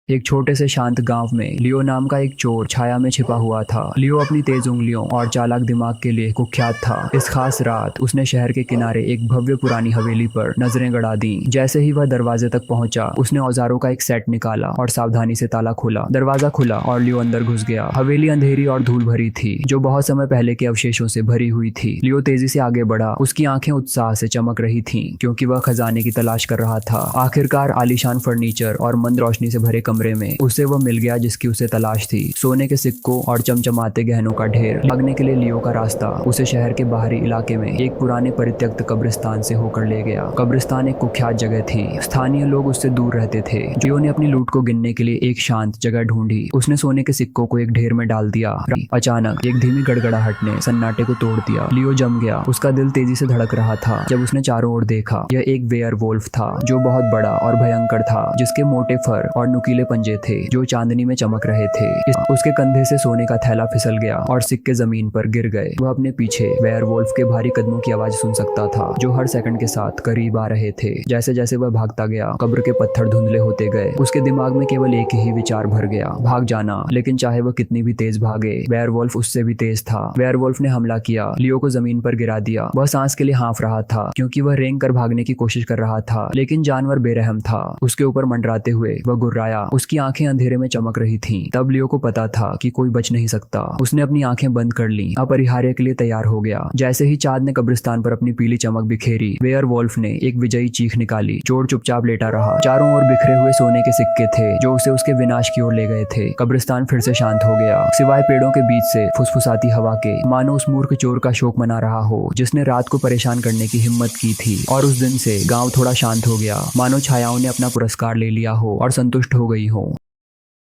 एक छोटे से शांत गांव में लियो नाम का एक चोर छाया में छिपा हुआ था। लियो अपनी तेज उंगलियों और चालाक दिमाग के लिए कुख्यात था। इस खास रात उसने शहर के किनारे एक भव्य पुरानी हवेली पर नजरें गड़ा दी। जैसे ही वह दरवाजे तक पहुंचा, उसने औजारों का एक सेट निकाला और सावधानी से ताला खोला। दरवाजा खुला और लियो अंदर घुस गया। हवेली अंधेरी और धूल भरी थी, जो बहुत समय पहले के अवशेषों से भरी हुई थी। लियो तेजी से आगे बढ़ा। उसकी आंखें उत्साह से चमक रही थीं, क्योंकि वह खजाने की तलाश कर रहा था। आखिरकार आलीशान फर्नीचर और मंद रोशनी से भरे कमरे में उसे वह मिल गया जिसकी उसे तलाश थी। सोने के सिक्कों और चमचमाते गहनों का ढेर। भागने के लिए लियो का रास्ता उसे शहर के बाहरी इलाके में एक पुराने परित्यक्त कब्रिस्तान से होकर ले गया। कब्रिस्तान एक कुख्यात जगह थी। स्थानीय लोग उससे दूर रहते थे। लियो ने अपनी लूट को गिनने के लिए एक शांत जगह ढूंढी। उसने सोने के सिक्कों को एक ढेर में डाल दिया। अचानक एक धीमी गड़गड़ाहट ने सन्नाटे को तोड़ दिया। लियो जम गया। उसका दिल तेजी से धड़क रहा था। जब उसने चारों ओर देखा, यह एक वेयरवुल्फ था, जो बहुत बड़ा और भयंकर था, जिसके मोटे फर और नुकीले पंजे थे जो चांदनी में चमक रहे थे। उसके कंधे से सोने का थैला फिसल गया और सिक्के जमीन पर गिर गए। वह अपने पीछे वेयरवुल्फ के भारी कदमों की आवाज सुन सकता था, जो हर सेकंड के साथ करीब आ रहे थे। जैसे जैसे वह भागता गया, कब्र के पत्थर धुंधले होते गए। उसके दिमाग में केवल एक ही विचार भर गया, भाग जाना। लेकिन चाहे वह कितनी भी तेज भागे, वेयरवुल्फ उससे भी तेज था। वेयरवुल्फ ने हमला किया, लियो को जमीन पर गिरा दिया। वह सांस के लिए हाँफ रहा था, क्योंकि वह रेंग कर भागने की कोशिश कर रहा था, लेकिन जानवर बेरहम था। उसके ऊपर मंडराते हुए वह गुर्राया। उसकी आंखें अंधेरे में चमक रही थीं। तब लियो को पता था कि कोई बच नहीं सकता। उसने अपनी आंखें बंद कर ली, अपरिहार्य के लिए तैयार हो गया। जैसे ही चाँद ने कब्रिस्तान पर अपनी पीली चमक बिखेरी, वेयरवुल्फ ने एक विजयी चीख निकाली। चोर चुपचाप लेटा रहा। चारों ओर बिखरे हुए सोने के सिक्के थे, जो उसे उसके विनाश की ओर ले गए थे। कब्रिस्तान फिर से शांत हो गया, सिवाय पेड़ों के बीच से फुसफुसाती हवा के, मानो उस मूर्ख चोर का शोक मना रहा हो, जिसने रात को परेशान करने की हिम्मत की थी। और उस दिन से गाँव थोड़ा शांत हो गया, मानो छायाओं ने अपना पुरस्कार ले लिया हो और संतुष्ट हो गई हो।